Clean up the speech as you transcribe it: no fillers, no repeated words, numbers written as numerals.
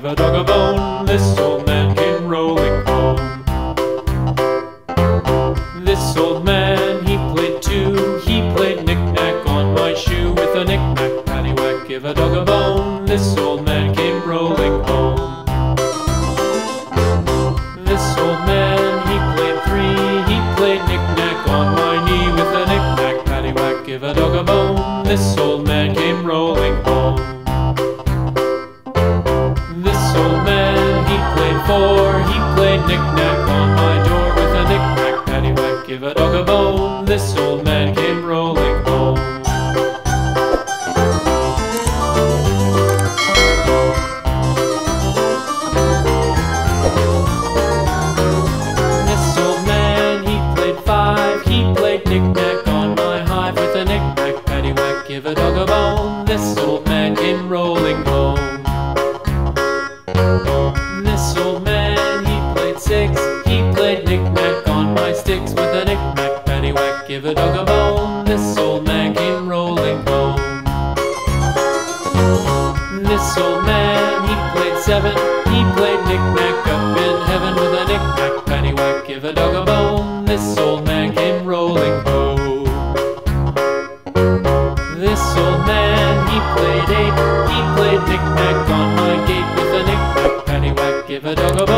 give a dog a bone. This old man came rolling home. This old man, he played too. He played knick-knack on my shoe. With a knick-knack, paddywhack, give a dog a bone. This old man came rolling home. This old man, he played three. He played knick-knack on my knee. With a knick-knack, paddywhack, give a dog a bone. This old man came rolling home. This old man, he played four. He played knick-knack on my door. With a knick-knack, paddywhack, give a dog a bone. This old man came rolling home. This old man, he played five. He played knick-knack on my hive. With a knick-knack, paddywhack, give a dog a bone. This old man came rolling home. This old man, he played six. He played knick-knack on my sticks. With a knick-knack, paddywhack, give a dog a bone. This old man came rolling home. This old man, he played seven. He played knick-knack up in heaven. With a knick-knack, paddywhack, give a dog a bone. This old man came rolling home. This old man, he played eight. He played knick-knack on my gate. With a knick-knack, paddywhack, give a dog a bone.